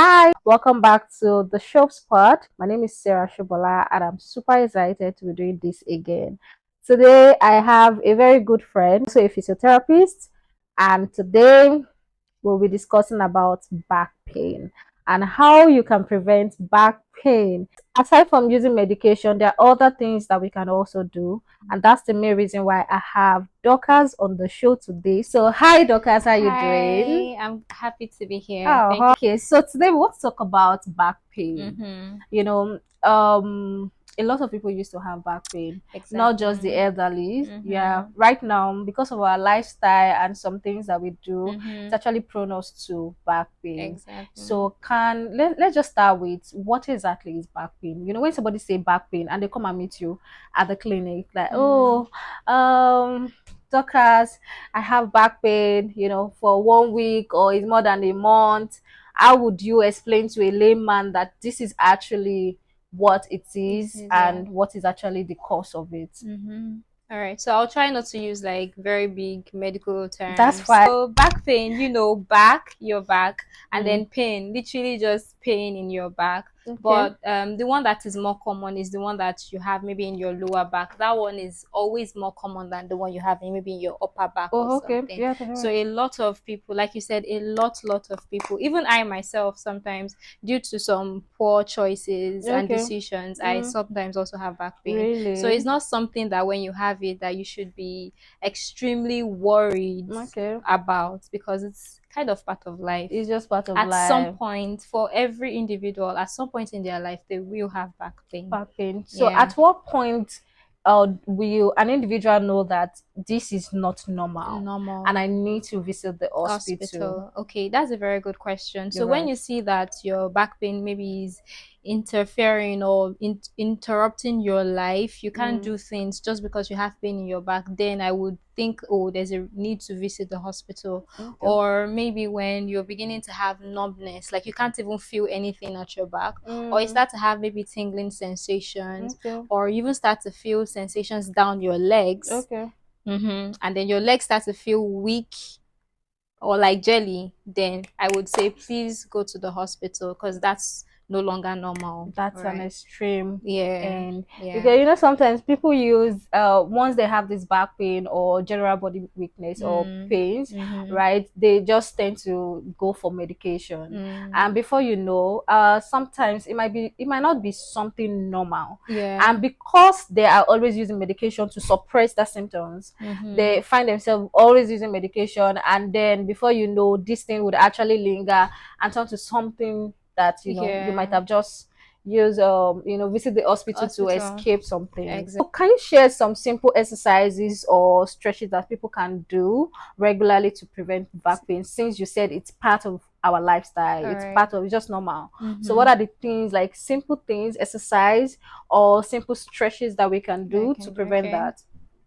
Hi, welcome back to the show spot. My name is Sarah Shobola, and I'm super excited to be doing this again. Today, I have a very good friend, also a physiotherapist, and today we'll be discussing about back pain and how you can prevent back pain. Aside from using medication, there are other things that we can also do, and that's the main reason why I have Dorcas on the show today. So, hi, Dorcas, how are you doing? Hi, I'm happy to be here. Oh, Thank okay. So today we want to talk about back you. pain. Mm-hmm. You know, a lot of people used to have back pain, not just the Exactly. elderly. Yeah, Mm-hmm. right now, because of our lifestyle and some things that we do, it's Mm-hmm. actually prone us to back pain. Exactly. So let's just start with what exactly is back pain. When somebody say back pain and they come and meet you at the clinic, like, Mm. oh, doctors, I have back pain, for 1 week or it's more than a month. How would you explain to a layman that this is actually what it This is is and what is actually the cause of it? Mm-hmm. All right, so I'll try not to use like very big medical That's terms. fine. So back pain, back, your back, and Mm, then pain, literally just pain in your back. okay. But the one that is more common is the one that you have maybe in your lower back. That one is always more common than the one you have in maybe in your upper back or Oh, okay. something. Yeah. So a lot of people, like you said, a lot of people, even I myself sometimes, due to some poor choices and Okay. decisions, I Mm, sometimes also have back pain. So really? it's not something that when you have it that you should be extremely worried Okay. about, because it's kind of part of life. It's just part of At some life. point, for every individual, at some point in their life, they will have back pain. Back pain. So Yeah. at what point will an individual know that this is not normal and Normal. I need to visit the hospital? Hospital. Okay, that's a very good question. You're So when right. you see that your back pain maybe is interfering or interrupting your life, you can't Mm, do things just because you have pain in your back, then I would think, oh, there's a need to visit the hospital. okay. Or maybe when you're beginning to have numbness, like you can't even feel anything at your back, or you Mm, start to have maybe tingling sensations, okay. or you even start to feel sensations down your legs. Okay. And then your legs start to feel weak or like jelly, then I would say please go to the hospital, because that's no longer normal. That's an Right. extreme. Yeah. And Yeah. because sometimes people use once they have this back pain or general body weakness or Mm. pains, Mm-hmm. right, they just tend to go for medication. Mm. And before you know, sometimes it might not be something normal. Yeah. And because they are always using medication to suppress the symptoms, Mm-hmm. they find themselves always using medication, and then before you know, this thing would actually linger and turn to something that you might Yeah. have just use visit the hospital to Hospital. escape some things. Exactly. So can you share some simple exercises or stretches that people can do regularly to prevent back pain, since you said it's part of our lifestyle, All it's right. part of it's just normal? So Mm-hmm. what are the things, like simple things, exercise or simple stretches that we can I do to can do. prevent Okay. that?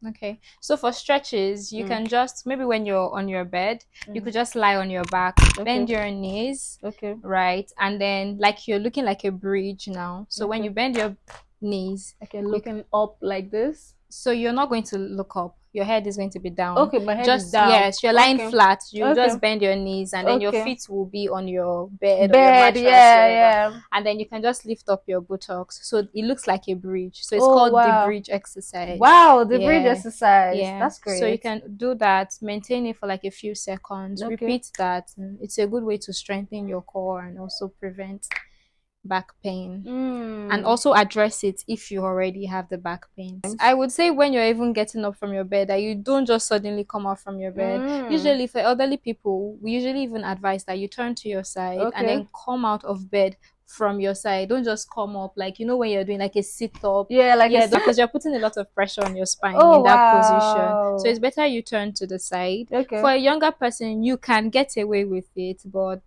Okay. So for stretches, you Mm, can just maybe when you're on your bed, you mm, could just lie on your back, okay. bend your knees, Okay. right? And then like you're looking like a bridge now. So when Okay. you bend your knees, Okay, you looking up like this. so you're not going to look up. Your head is going to be down. Okay, my head is Just down. yes, you're lying Okay. flat. You Okay. just bend your knees, and then your Okay. feet will be on your bed or your Bed, mattress, yeah, whatever. yeah. And then you can just lift up your buttocks, so it looks like a bridge. So it's Oh, called the wow. bridge exercise. Wow, the bridge Yeah, exercise. yeah. That's So you great. can do that. Maintain it for like a few seconds. Okay. Repeat that. It's a good way to strengthen your core and also prevent back pain, and Mm. also address it if you already have the back pain. I would say when you're even getting up from your bed, that you don't just suddenly come out from your bed. Mm. Usually for elderly people, we usually even advise that you turn to your side and Okay. then come out of bed from your side. Don't just come up like when you're doing like a sit up. Yeah, like Yeah, it's. because you're putting a lot of pressure on your spine Oh, in that position. So wow. it's better you turn to the side. Okay. For a younger person, you can get away with it, but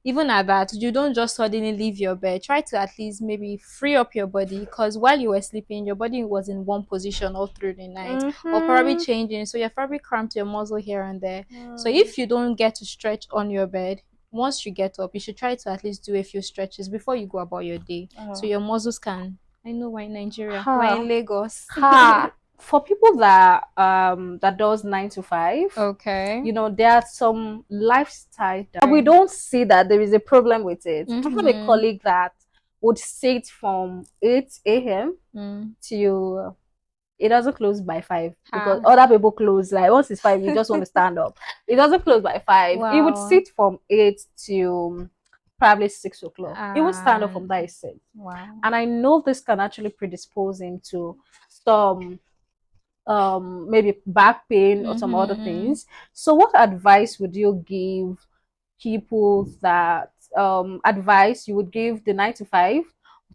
even at that, you don't just suddenly leave your bed. Try to at least maybe free up your body, because while you were sleeping, your body was in one position all through the night, or probably Mm-hmm. changing. So you've probably cramped your muscle here and there. So Mm. if you don't get to stretch on your bed, once you get up, you should try to at least do a few stretches before you go about your day, so Oh. your muscles can. I know we're in Nigeria, we're Ha. in Lagos. Ha. For people that that does 9 to 5, Okay. there are some lifestyle that we don't see that there is a problem with it. I have a Mm-hmm. colleague that would sit from 8 a.m. Mm. till it doesn't close by 5 because Ah. other people close like once it's 5 you just want to stand up. It doesn't close by 5. It would Wow. sit from 8 to probably 6 o'clock. It would stand up from that set. Wow. And I know this can actually predispose him to some maybe back pain or some other Mm-hmm. things. So what advice would you give people that advice you would give the 9 to 5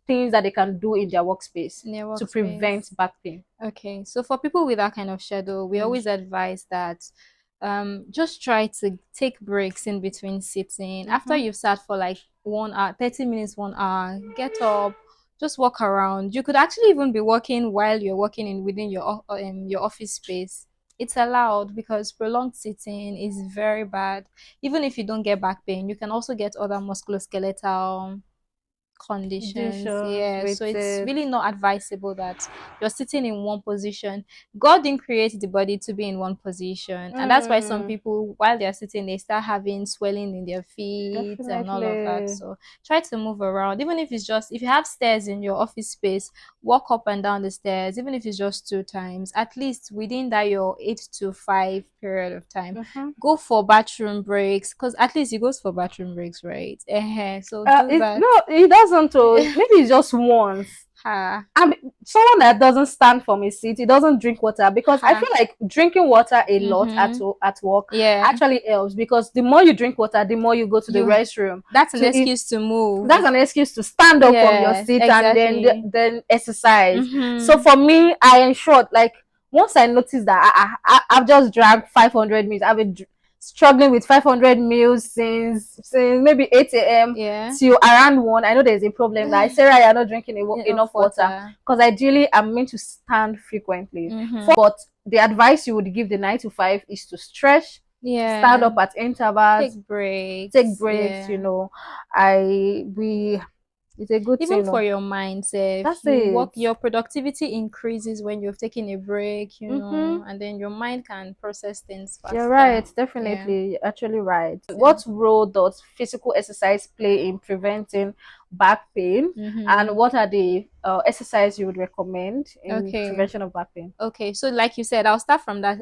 things that they can do in their workspace In your to workspace. prevent back pain? Okay, so for people with that kind of schedule, we Mm. always advise that just try to take breaks in between sitting. After Mm-hmm. you've sat for like 1 hour, 30 minutes, 1 hour, get up, just walk around. You could actually even be working while you're working in within your office space. It's allowed because prolonged sitting is very bad. Even if you don't get back pain, you can also get other musculoskeletal conditions. Conditions Yeah, so with it's it. really not advisable that you're sitting in one position. God didn't create the body to be in one position, and that's why some Mm, people, while they're sitting, they start having swelling in their feet and all of that. definitely. So try to move around, even if it's just, if you have stairs in your office space, walk up and down the stairs, even if it's just 2 times, at least within that your 8 to 5 period of time. Mm-hmm. Go for bathroom breaks, because at least he goes for bathroom breaks, right? So do It that. no, it doesn't. Maybe it's just once. Ha, I mean, someone that doesn't stand from his seat, he doesn't drink water because I ha. feel like drinking water a lot Mm-hmm. at work Yeah. actually helps because the more you drink water, the more you go to the You restroom That's an to eat. excuse to move. That's an excuse to stand up from your Yes, seat and exactly. then exercise. So Mm-hmm. for me, I ensured like once I noticed that I've just drank 500 mils, I've been struggling with 500 mils since maybe 8 a.m. Yeah. till around 1. I know there's a problem that Sarah, you're not drinking Enough enough water water. because ideally I'm meant to stand frequently. Mm-hmm. But the advice you would give the 9 to 5 is to stretch, stand Yeah. up at intervals, Take take breaks. breaks. Yeah. I we it's a good Even thing. for No, your mindset, that's you it. work, your productivity increases when you've taken a break, Mm-hmm. and then your mind can process things You're faster. right. Yeah. Definitely, you're actually right. Yeah. What role does physical exercise play in preventing back pain, and Mm-hmm. what are the exercise you would recommend in Okay. prevention of back pain? Okay, so like you said, I'll start from that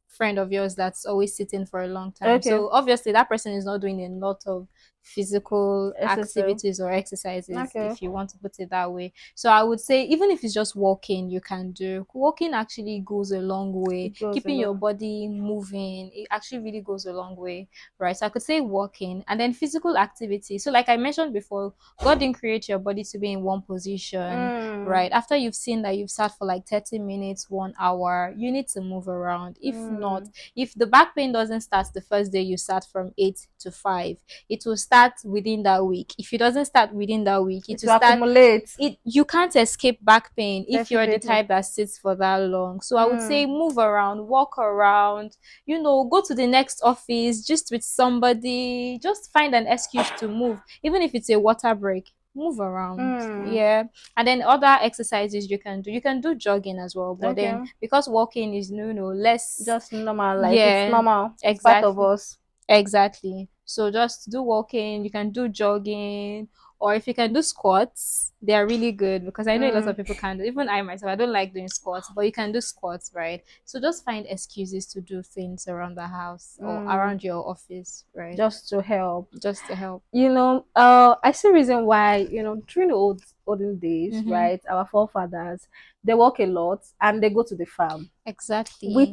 friend of yours that's always sitting for a long time. Okay, So obviously that person is not doing a lot of physical exercise. activities or exercises, Okay, if you want to put it that way. So I would say even if it's just walking, you can do. Walking actually goes a long way. it goes a Keeping your lot. body moving, it actually really goes a long way, right? So I could say walking and then physical activity. So like I mentioned before, God didn't create your body to be in one position, Mm, right? After you've seen that you've sat for like 30 minutes, 1 hour, you need to move around. If not, mm. if the back pain doesn't start the first day you sat from 8 to 5, it will start within that week. If it doesn't start within that week, it It will will start. accumulate. You can't escape back pain if you're the Definitely. type that sits for that long. So I would say Mm, move around, walk around, go to the next office just with somebody, just find an excuse to move, even if it's a water break. Move around. mm. Yeah. And then other exercises you can do jogging as well, but then Okay. because walking is less. Just normal life. It's Yeah, normal. It's part of exactly. us. Exactly. So just do walking, you can do jogging, or if you can do squats, they are really good because I know a lot of Mm, people can do. Even I myself, I don't like doing squats, but you can do squats, right? So just find excuses to do things around the house or mm. around your office, right? Just to help. Just to help. I see reason why, during the olden days, Mm-hmm. right, our forefathers, they work a lot and they go to the farm, Exactly.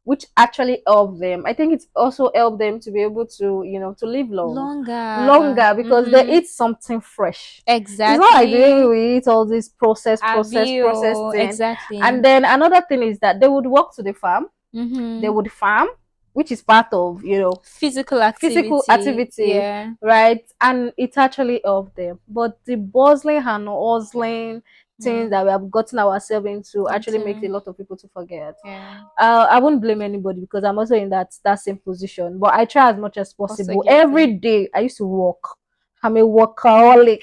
which actually help them. I think it's also helped them to be able to, to live Longer. longer because they Mm-hmm. eat something fresh. It's not like the way Exactly. we eat all this processed Avio. thing. Exactly. And then another thing is that they would walk to the farm, they Mm-hmm. would farm, which is part of, Physical physical activity. activity, Yeah. right? And it actually helped them. But the bustling and hustling things Yeah. that we have gotten ourselves into actually makes a Into lot of people to forget. yeah. I wouldn't blame anybody because I'm also in that same position. But I try as much as Also possible. guilty. Every day I used to walk. I'm a workaholic.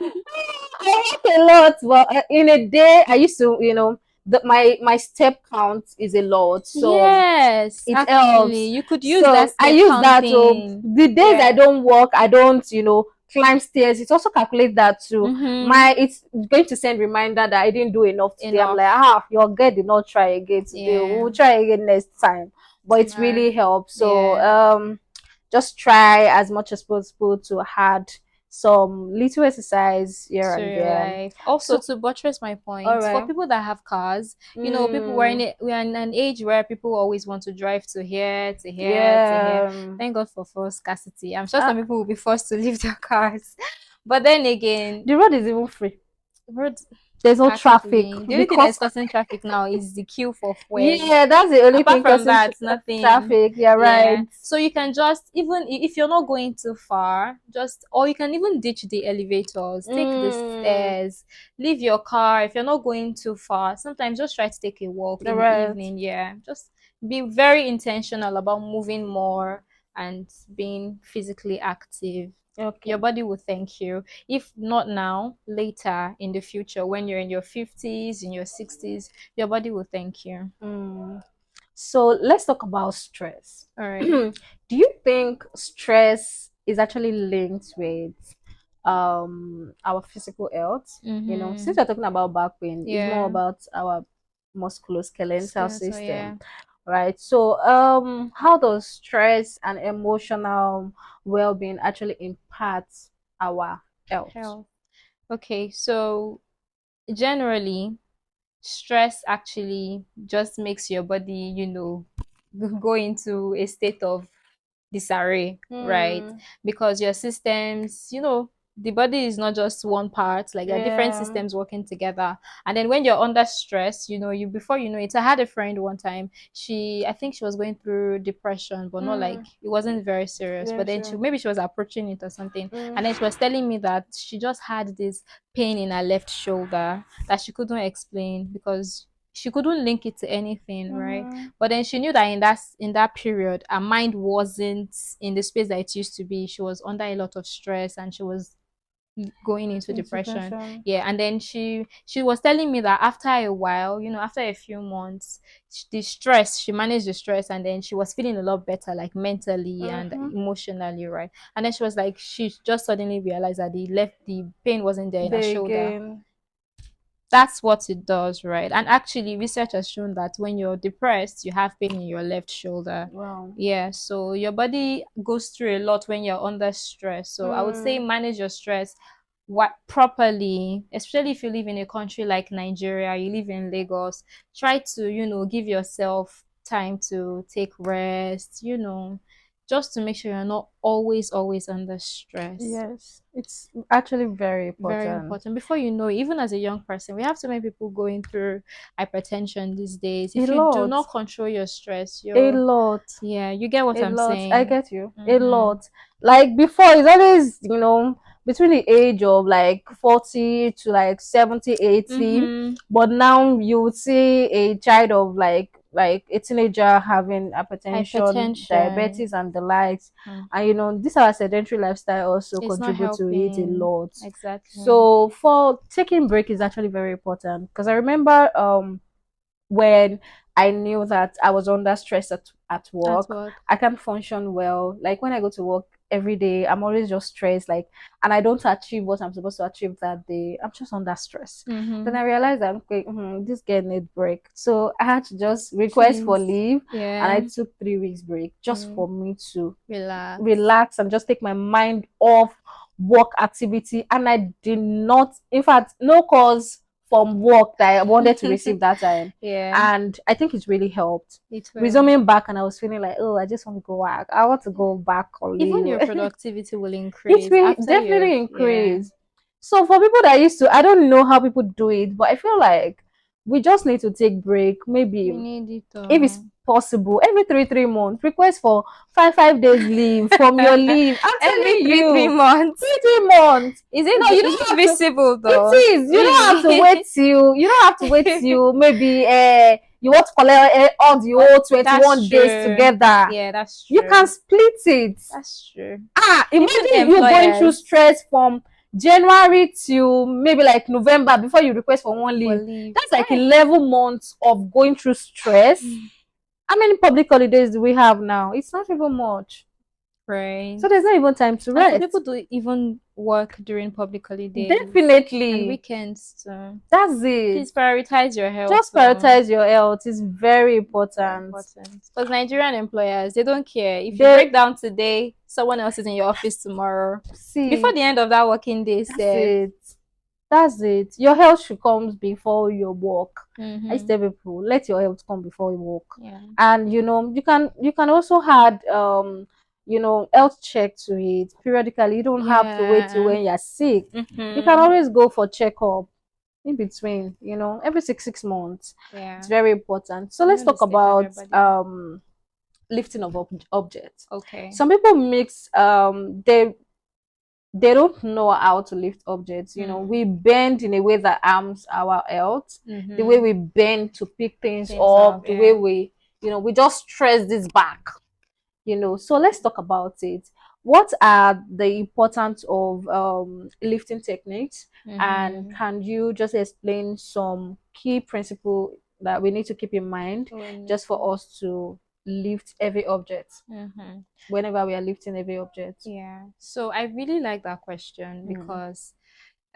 I work a lot, but in a day, I used to, my step count is a lot, so Yes, it actually, helps. you could use that So I step use that to counting. the days I Yeah. don't work, I don't, climb stairs. It also calculate that too. Mm-hmm. It's going to send reminder that I didn't do enough today. I'm like, Enough. your girl did not try again today. Yeah. We'll try again next time. But it Smart. really helps. So Yeah. just try as much as possible to add some little exercise here To and your there. life. Also, So to buttress my all point, for right. people that have cars, people Mm, we are in an age where people always want to drive to here, to here, to here. yeah. Thank God for fuel scarcity. I'm sure Uh, some people will be forced to leave their cars. But then again, the road is even free. road There's no traffic actually the only thing that is because causing traffic now is the queue for fuel. yeah, that's the only Apart thing from causing that, nothing. traffic. You're right. Yeah. So you can just, even if you're not going too far, just, or you can even ditch the elevators, take the Mm, stairs, leave your car. If you're not going too far, sometimes just try to take a walk you're in the right. evening. Yeah. Just be very intentional about moving more and being physically active. Your Okay. body will thank you. If not now, later in the future, when you're in your 50s, in your 60s, your body will thank you. Mm. So let's talk about stress. All right. Do you think stress is actually linked with our physical health? Since Mm-hmm. we're talking about back pain, it's more Yeah. about our musculoskeletal Skeletal, system, yeah. right? So how does stress and emotional well-being actually impact our health? Health. Okay, so generally, stress actually just makes your body, go into a state of disarray, right? Hmm. Because your systems, the body is not just one part, like there are different Yeah. systems working together. And then when you're under stress, you before you know it, I had a friend one time. I think she was going through depression, but not like Mm. it wasn't very serious. But Yes. then maybe she was approaching it or something. Mm. And then she was telling me that she just had this pain in her left shoulder that she couldn't explain because she couldn't link it to anything, right? Mm-hmm. But then she knew that in that period, her mind wasn't in the space that it used to be. She was under a lot of stress and she was going into depression. Depression. Yeah, and then she was telling me that after a while, after a few months, the stress, she managed the stress, and then she was feeling a lot better, like mentally and Mm-hmm. emotionally, right? And then she was like, she just suddenly realized that the pain wasn't there in her They shoulder. again. That's what it does, right? And actually, research has shown that when you're depressed, you have pain in your left shoulder. Wow. Yeah, so your body goes through a lot when you're under stress. So I would say Mm. manage your stress what properly, especially if you live in a country like Nigeria, you live in Lagos. Try to, give yourself time to take rest, just to make sure you're not always under stress. Yes, it's actually very Very important. important. Before you know it, even as a young person, we have so many people going through hypertension these days. A If you do lot. not control your stress, A lot. yeah, you get what A I'm lot. I saying. get you. A Mm-hmm. lot. Like before, it's always, between the age of like 40 to like 70, 80. Mm-hmm. But now you would see a child of like a teenager having hypertension, Hypertension. diabetes and the likes. Mm. And this our sedentary lifestyle also It's not contribute to it a helping. lot. Exactly. So for taking break is actually very important because I remember when I knew that I was under stress at At work, work. I can't function well. Like when I go to work every day, I'm always just stressed, like, and I don't achieve what I'm supposed to achieve that day. I'm just under stress. Then Mm-hmm. I realized that okay, this girl need break. So I had to just request for Please. leave, and I Yeah. took 3 weeks break just Mm. for me to Relax. relax and just take my mind off work activity. And I did not, in fact, no calls from work that I wanted to receive that time. Yeah. And I think it really helped. It will. Resuming back, and I was feeling like, oh, I just want to go back. I want to go back on Even leave. your productivity will It increase will after definitely yeah. increase. So for people that used to, I don't know how people do it, but I feel like we just need to take break. Maybe We need it if it's all. possible, every 3 months, request for 5 days leave from your leave. I'm Every telling three you, months. 3 months. Is No, it you is don't it have to. visible It though? is. You don't have to wait Really? till. You don't have to wait till maybe you want to collect all the But whole that's 21 days true. together. Yeah, that's You can true. split it. That's true. Even Imagine you going through employers. stress from January to maybe like November before you request for one For leave. leave. That's like Right. 11 months of going through stress. How many public holidays do we have now? It's not even much. Right. So there's not even time to And some people rest. do even work during public holidays and Definitely. weekends. So That's it. please prioritize your health. Just prioritize your health. It's very Very important. important. Because Nigerian employers, they don't care. If you They break down today, someone else is in your office tomorrow. Before see, the end of that working day, that's Seth. it. That's it. Your health should come before your work. I Mm-hmm. tell people, let your health come before your work. Yeah. And you can also add health check to it periodically. You don't have to wait till Yeah. when you're sick. You can Mm-hmm. always go for checkup in between, every 6 months. It's Yeah. very important. So You let's know the talk state of about your body. lifting of objects. Okay. Some people mix they don't know how to lift objects. We bend in a way that harms our health. The way Mm-hmm. we bend to pick things Things up, up, the way yeah. we just stress this back. So let's talk about it. What are the importance of lifting techniques? And Mm-hmm. can you just explain some key principle that we need to keep in mind When just for lifting. us to lift every object Mm-hmm. whenever we are lifting every object? Yeah. So I really like that question Mm. because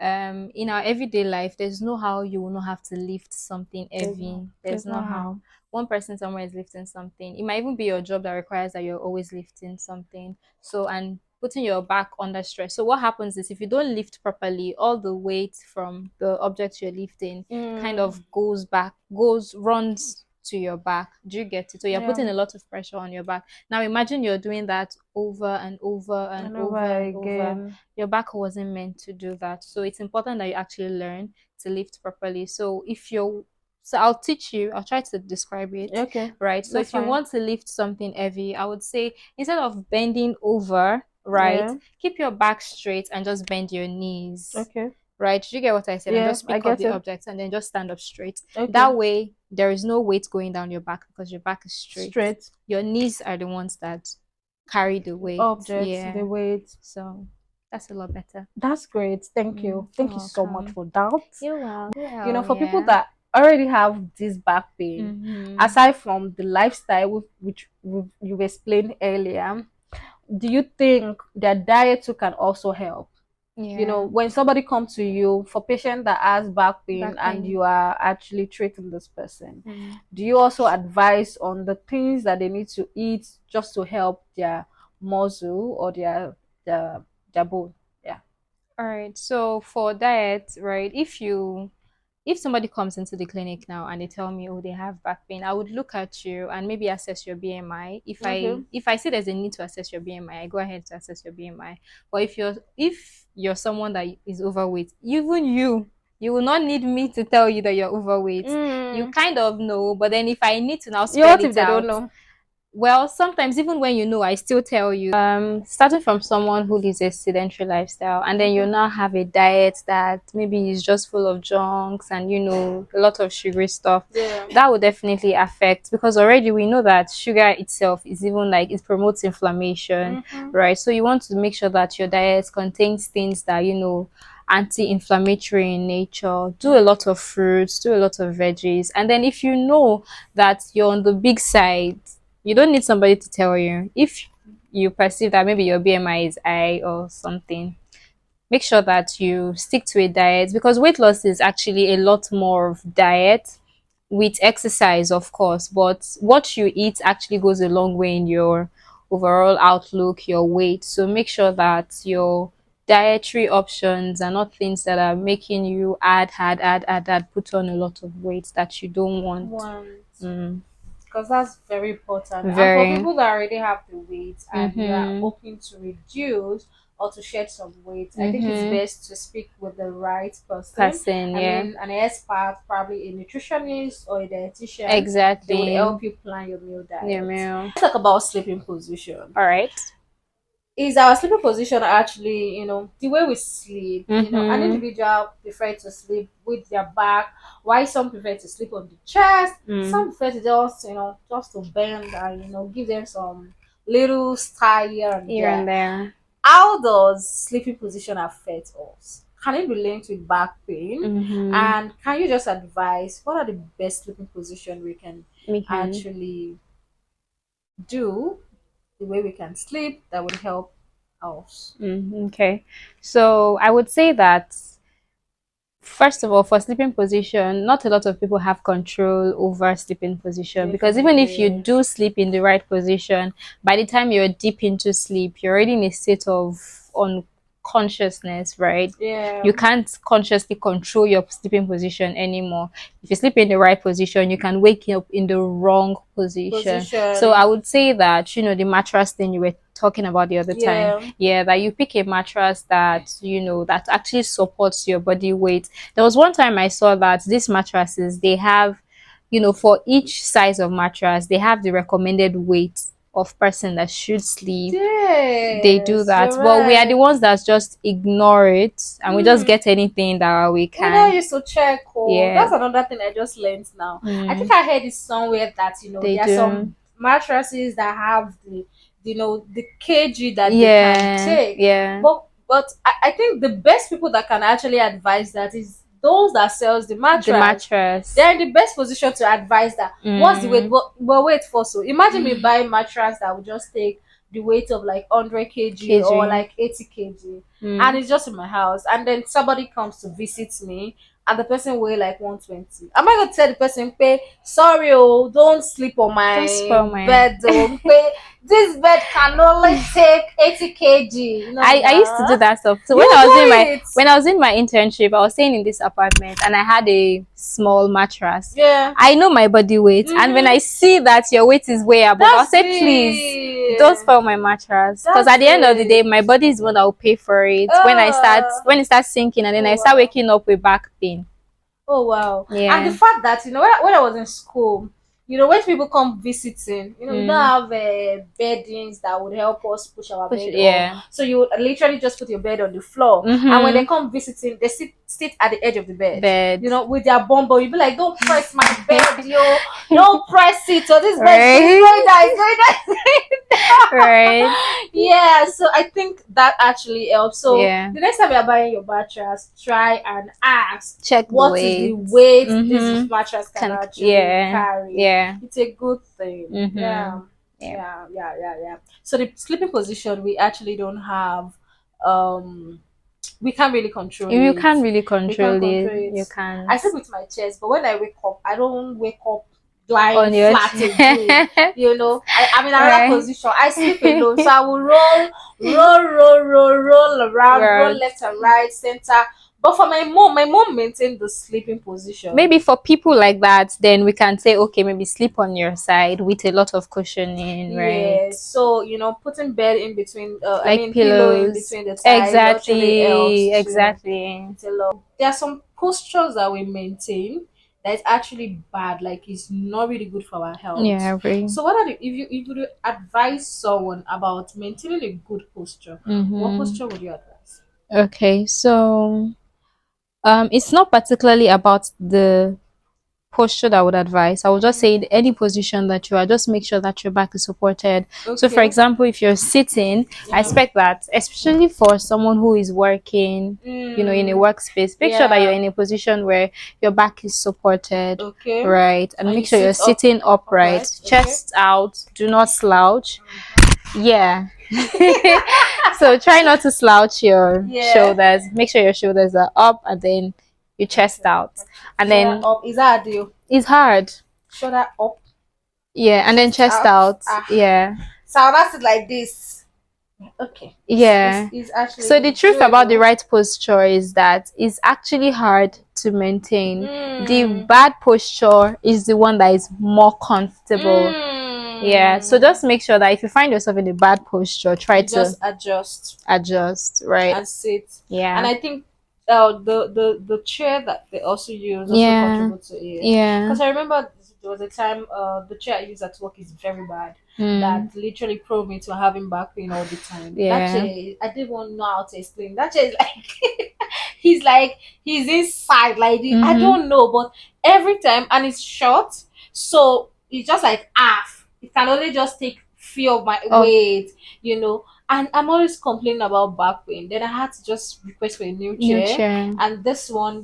in our everyday life there's no how you will not have to lift something There's no, heavy. There's there's no no how how. one person somewhere is lifting something. It might even be your job that requires that you're always lifting something, so and putting your back under stress. So what happens is if you don't lift properly, all the weight from the object you're lifting kind Mm. of runs to your back. Do you get it? So you're Yeah. putting a lot of pressure on your back. Now imagine you're doing that over and over and And over over and over. again. Your back wasn't meant to do that. So it's important that you actually learn to lift properly. So I'll teach you, I'll try to describe it, Okay, right? So that's if you fine. want to lift something heavy, I would say instead of bending over, right, Yeah. keep your back straight and just bend your knees. Okay. Right, did you get what I said? And Yeah, just I pick up get the it. object and then just stand up straight. Okay. That way, there is no weight going down your back because your back is straight. Straight Your knees are the ones that carry the weight. objects, the Yeah. weight. So that's a lot better. That's great. Thank you. You're Thank you so much welcome. for that. You're welcome. For people Yeah. that already have this back pain, Mm-hmm. aside from the lifestyle which you explained earlier, do you think that diet too can also help? Yeah. When somebody comes to you for patient that has back pain Back and pain. you are actually treating this person, Mm. do you also advise on the things that they need to eat just to help their muscle or their bone? Yeah. All right. So for diet, right, if somebody comes into the clinic now and they tell me, oh, they have back pain, I would look at you and maybe assess your BMI. if Okay. i if i see there's a need to assess your BMI, I go ahead to assess your BMI. But if you're someone that is overweight, even you will not need me to tell you that you're overweight. You Mm. kind of know, but then if I need to now Yeah, spell what if it they don't out, know? well, sometimes even when you know, I still tell you. Starting from someone who lives a sedentary lifestyle, and then you Okay. now have a diet that maybe is just full of junks and a lot of sugary stuff. Yeah. That would definitely affect, because already we know that sugar itself is even like it promotes inflammation, Mm-hmm. right? So you want to make sure that your diet contains things that anti-inflammatory in nature. Do a lot of fruits, do a lot of veggies, and then if you know that you're on the big side, you don't need somebody to tell you. If you perceive that maybe your BMI is high or something, make sure that you stick to a diet, because weight loss is actually a lot more of diet with exercise, of course, but what you eat actually goes a long way in your overall outlook, your weight. So make sure that your dietary options are not things that are making you put on a lot of weight that you don't want. One. Mm. Because that's very important. And for Very. people that already have the weight and you are Mm-hmm. hoping to reduce or to shed some weight, I think it's Mm-hmm. best to speak with the right person. Person, I yeah. mean, an expert, probably a nutritionist or a dietitian. They would Exactly. help you plan your meal Near diet. meal. Let's talk about sleeping position. All right. Is our sleeping position actually, the way we sleep? An Mm-hmm. individual prefer to sleep with their back, while some prefer to sleep on the chest, Mm. some prefer to just to bend and give them some little style here and Here and there. there. how does sleeping position affect us? Can it be linked with back pain? Mm-hmm. And can you just advise what are the best sleeping position we can We can. actually do, the way we can sleep that would help us? Okay. So I would say that first of all, for sleeping position, not a lot of people have control over sleeping position, because even if you Definitely. do sleep in the right position, by the time you're deep into sleep, you're already in a state of unconsciousness, right? Yeah. You can't consciously control your sleeping position anymore. If you sleep in the right position, you can wake up in the wrong position. So I Position. would say that, the mattress thing you were talking about the other time, Yeah. yeah, that you pick a mattress that, that actually supports your body weight. There was one time I saw that these mattresses, they have, for each size of mattress, they have the recommended weight of person that should sleep. They do Yes, that. you're But we are the right. ones that just ignore it, and we just Mm. get anything that we We don't can. used to check. Oh, Yeah. that's another thing I just learned now. I think Mm, I heard it somewhere that they there are do. some mattresses that have the kg that they can Yeah. take. Yeah. But I think the best people that can actually advise that is those that sells the The mattress. mattress. They're in the best position to advise that. What's the weight? Mm, But wait for, so imagine me buying mattress that would just take the weight of like 100 kg or kg. like 80 kg, and Mm. it's just in my house, and then somebody comes to visit me and the person weigh like 120. Am I going to tell the person, pay, sorry, oh, don't sleep on Don't my spoil my. bed, oh, pay, this bed can only take 80 kg? No, I used to do nah. that stuff. So You do it. when I was in my internship, I was staying in this apartment and I had a small mattress. Yeah. I know my body weight, and when I Mm-hmm. see that your weight is way above, I'll That's say, please don't it. spoil my mattress. Because That's at the end of the day, it. my body is the one that will pay for it. Uh, When it starts sinking, and then oh, I start wow. waking up with back pain. Oh wow. And the Yeah. fact that when I was in school, when people come visiting, we don't Mm. have beddings that would help us push our Push bed it. up. Yeah. So you would literally just put your bed on the floor, and when they Mm-hmm. come visiting, they sit at the edge of the bed. Bed. With their bumble, you'd be like, "Don't press my bed, yo! Don't press it, so this bed is going Right. down, it's going down." Right. Yeah, so I think that actually helps. So Yeah. the next time you're buying your mattress, try and ask Check the what is the weight. weight this Mm-hmm. mattress can actually Yeah. carry. Yeah. It's a good thing. Mm-hmm. Yeah. Yeah. Yeah. So the sleeping position, we actually don't have, we can't really control You it. can't really We can't control it. control it. You I can't. sleep with my chest, but when I wake up, I don't wake up lying On your flat again. I'm in another right. position. I sleep alone, so I will roll around, roll Right. left and right, center. But for my mom maintained the sleeping position. Maybe for people like that, then we can say, okay, maybe sleep on your side with a lot of cushioning, right? Yeah, so putting bed in between, Like pillow in pillows. between the thighs actually Exactly. helps too. Exactly. It's a lot. There are some postures that we maintain that is actually bad, like it's not really good for our Yeah, I health. agree. So what are the if you advise someone about maintaining a good posture, what Mm-hmm. posture would you advise? Okay, so it's not particularly about the posture that I would advise. I would just say in any position that you are, just make sure that your back is supported. So, for Okay. example, if you're sitting, I Yeah. expect that, especially for someone who is working, in a Mm, workspace, make sure that you're yeah. in a position where your back is supported, Okay. right? And And you make sure you're sit up sitting upright, upright. Okay. chest out, do not slouch. Yeah. So try not to slouch your Yeah. shoulders. Make sure your shoulders are up, and then your chest Okay. out. And Shoulder then up. Is that a deal? it's hard. Shoulder up, Yeah, and then chest chest out. out. Ah. Yeah. So that's it like this. Okay. It's Yeah. is actually So the truth about the doable. right posture is that it's actually hard to maintain. The Mm. bad posture is the one that is more comfortable. Yeah. So Mm. just make sure that if you find yourself in a bad posture, try You to just adjust adjust, right? and sit. And Yeah. I think the chair that they also use also Yeah. contributes to it. Yeah. Because I remember there was a time the chair I use at work is very bad. Mm. That literally prone me to having back pain all the time. That Yeah. chair, I didn't want to know how to explain. That chair is like he's inside. Like I Mm-hmm. don't know, but every time, and it's short, so it's just like half. It can only just take feel my Oh, weight, and I'm always complaining about back pain. Then I had to just request for a new new chair, chair. and this one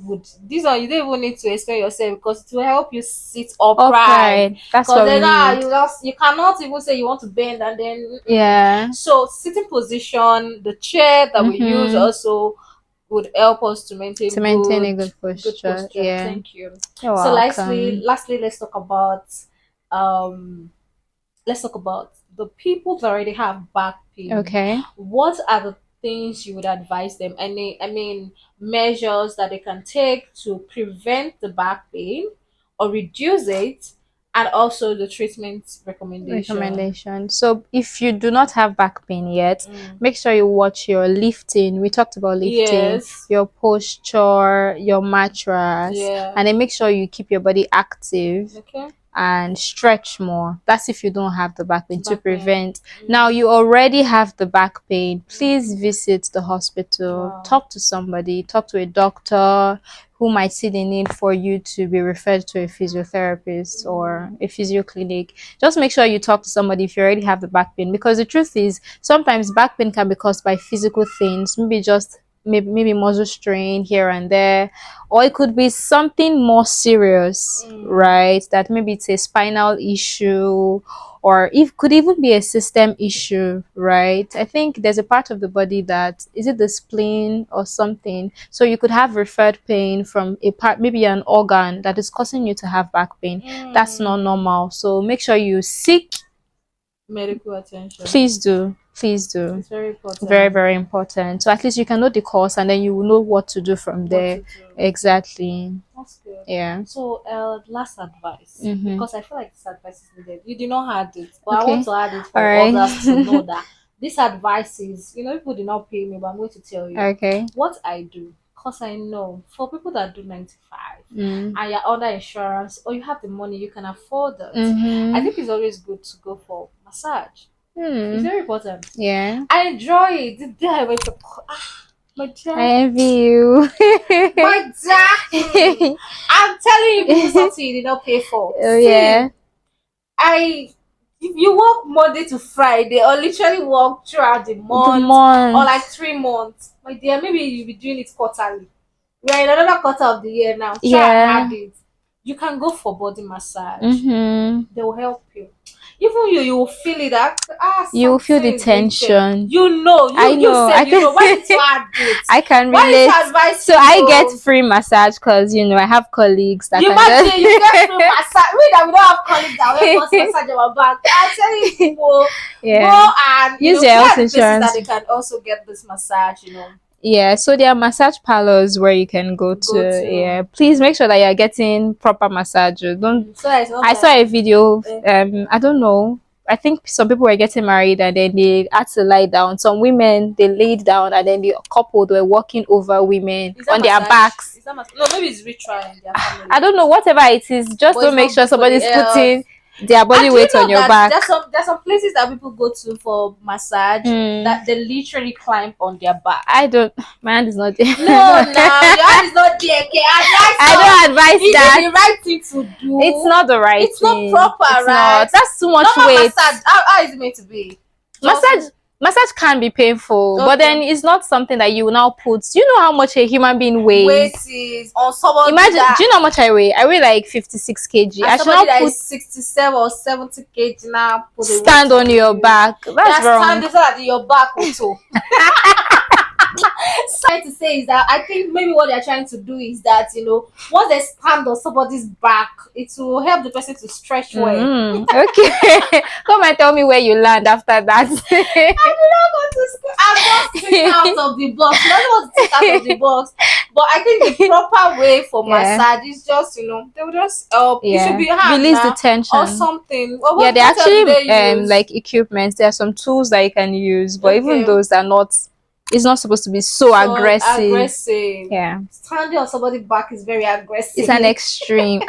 you don't even need to explain yourself because it will help you sit upright. Upright. That's Because what we then need. you cannot even say you want to bend and then Yeah. so sitting position, the chair that we use Mm-hmm. also would help us to To maintain maintain a good good good posture. posture. Yeah. Thank you. You're So lastly, welcome. let's talk about um the people that already have back pain. Okay. What are the things you would advise them? I mean measures that they can take to prevent the back pain or reduce it, and also the treatment recommendation. Recommendation. So if you do not have back pain yet, Mm. make sure you watch your lifting. We talked about lifting, Yes. your posture, your mattress, Yeah. and then make sure you keep your body active Okay. and stretch more. That's if you don't have the back pain to Back pain. prevent. Now Mm. you already have the back pain. Please Mm. visit the hospital, Wow. talk to somebody, talk to a doctor who might see the need for you to be referred to a physiotherapist or Mm. a physio clinic. Just make sure you talk to somebody if you already have the back pain, because the truth is sometimes back pain can be caused by physical things, maybe just maybe muscle strain here and there, or it could be something more serious, Mm. right? That maybe it's a spinal issue, or it could even be a system issue, right? I think there's a part of the body that is it the spleen or something. So you could have referred pain from a part, maybe an organ that is causing you to have back pain. That's not Mm. normal. So make sure you seek. Medical attention. Please do. Please do. It's very Very, important. very important. So at least you can know the cause and then you will know what to do from What there. to do. Exactly. That's good. Yeah. So, last advice, Mm-hmm. because I feel like this advice is needed. You did not add it, but I want Okay. to add it All for others to know right. that this advice is, people did not pay me, but I'm going to tell you Okay. what I do. Because I know for people that do 9 to 5 Mm. and you're under insurance or you have the money, you can afford it. I Mm-hmm. think it's always good to go for massage. It's Hmm. very important. Yeah. I enjoy it. The day I went to, my I dear, envy you. my dear, I'm telling you, people something you did not pay for. Oh yeah. See, I if you work Monday to Friday or literally work throughout the The month or like month. 3 months, my dear, maybe you'll be doing it quarterly. We are in another quarter of the year now. Try and Yeah. add it. You can go for body massage. Mm-hmm. They will help you. Even you will feel it that You feel the something is being checked. tension. You know, I you know. said I you can. know. Why did you add it? I can Why did relate. you advise So I get people? free massage because I have colleagues that You can imagine you get free just. massage. We that we don't have colleagues that will help us massage our back. I'm telling you, people, Yeah. go and Use your where health are the places that insurance. they can also get this massage. Yeah, so there are massage parlors where you can go Go to. to. Yeah, please make sure that you're getting proper massage. Don't. So that it's not I saw like a video. eh, I don't know. I think some people were getting married and then they had to lie down. Some women they laid down and then the couple were walking over women is that on their massage? backs. Is that no? Maybe it's ritual in their I family, don't know, whatever it is. Just but it's don't make not sure good for the somebody's health. putting their body And do you weight on know your that back. there's some places that people go to for massage Hmm. that they literally climb on their back. I don't. My hand is not there. No, now your hand is not there. Okay, advice I us. don't advise Is it that. the right thing to It's do? not the right It's not thing. proper, It's right? not. That's too much Normal weight. massage. How is it meant to be? Just Massage can be painful, but then okay. it's not something that you will now put. You know how much a human being weighs? Weight is on somebody Imagine, do that you know how much I weigh? I weigh like 56 kg. and I should somebody not that put is 67 or 70 kg now put the weight stand on on your you. back. They That's are wrong. standing so that your back will too. Trying to say is that I think maybe what they're trying to do is that once they stand on somebody's back, it will help the person to stretch well. Okay. Come and tell me where you land after that. I did not go to school. I'm just thinking out of the box. She doesn't want to think out of the box. But I think the proper way for Yeah. massage is just, they will just help. It should Yeah. be hand Release the now or tension. something. Well, Yeah, they what else do actually they use? like equipment. There are some tools that you can use, but even Okay. those are not. It's not supposed to be so So aggressive. aggressive. Yeah, Standing on somebody's back is very it's aggressive. an extreme.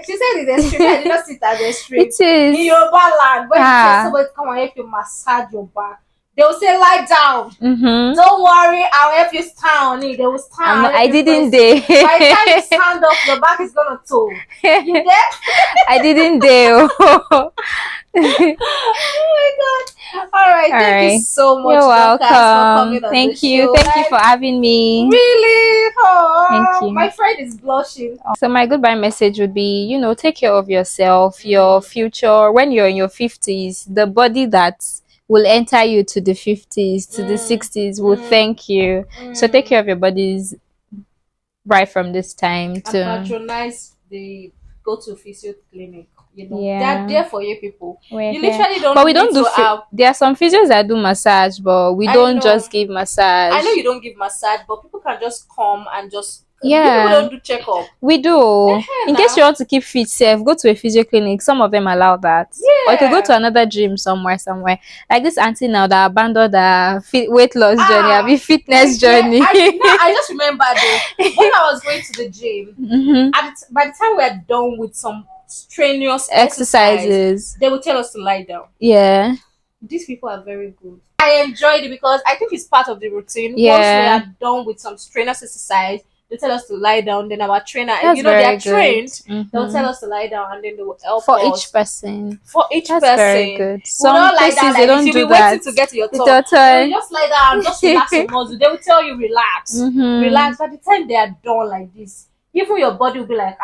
She said it's extreme. I did not see it as extreme. It is. In Yoruba land, when you tell Ah. somebody to come and help you massage your back, they will say lie down. Mm-hmm. Don't worry, I'll help you stand on it. They will stand. I'm not. Help I you didn't press it. dare. By the time you stand up, your back is gonna toe. You get? I didn't dare. Oh my god. All right. All Thank you right. so much, You're Dorcas, for welcome. coming on the Thank you. show. Thank you for having me. Really? Thank Oh, you. my friend is blushing. So my goodbye message would be, take care of yourself, your future. When you're in your 50s, the body that will enter you to the 50s, to the 60s will thank you. So take care of your bodies right from this time And to patronize the go to physio clinic. They're yeah. there for you people. We're You here. literally But don't we need don't do to have. there are some physios that do massage, but we I don't know. just give I know massage. you don't give massage, but people can just come and just. You people Yeah. don't do checkup. We do. Yeah, In case you now. want to keep fit safe, go to a physio clinic. Some of them allow that. Or you could go Yeah. to another gym somewhere. Like this auntie now that abandoned her weight loss journey, Ah, a fitness yeah. journey. I just remember though when I was going to the gym. hmm By the time we are done with some strenuous exercise, Exercises. they will tell us to lie down. Yeah. These people are very good. I enjoyed it because I think it's part of the routine. Once we Yeah. are done with some strenuous exercise, they tell us to lie down. Then our trainer, That's they very are good. trained. They'll tell us to lie down, and then they will help For each us. person. For each That's very person, good. we will Some not lie down places they like this. don't You'll do be waiting that. to get to your It's turn. your They will turn. just lie down, just relax your muscle. They will tell you relax, Mm-hmm. relax. By the time they are done like this, even your body will be like,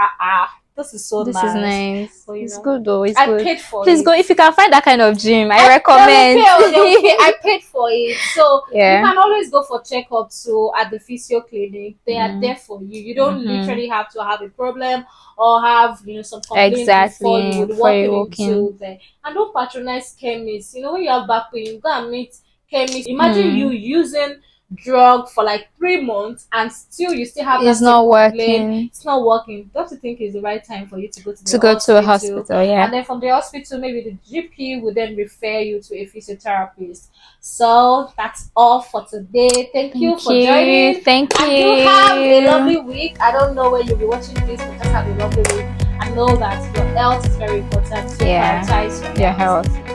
this is so This is nice. nice. But It's good though. It's I good. paid for Please it. go if you can find that kind of gym. I They will pay. recommend. Oh, they will pay. I paid for it, so you Yeah. can always go for checkups. So at the physio clinic, they are there for you. You don't Mm-hmm. literally have to have a problem or have some complaints before you Exactly. would For walk you walking. into there. And don't patronize chemists. When you have back pain, you go and meet chemists. Imagine you Hmm. using drug for like 3 months and still you still have that It's same not complaint. working It's not working. Don't you think it's the right time for you to go to to the go to a hospital? hospital. Yeah. And then from the hospital, maybe the GP will then refer you to a physiotherapist. So that's all for today. Thank you Thank for you. joining. Thank And do have a you. lovely week. I don't know where you'll be watching this, but just have a lovely week. And know that your health is very important. So Yeah. prioritize your Your health. health.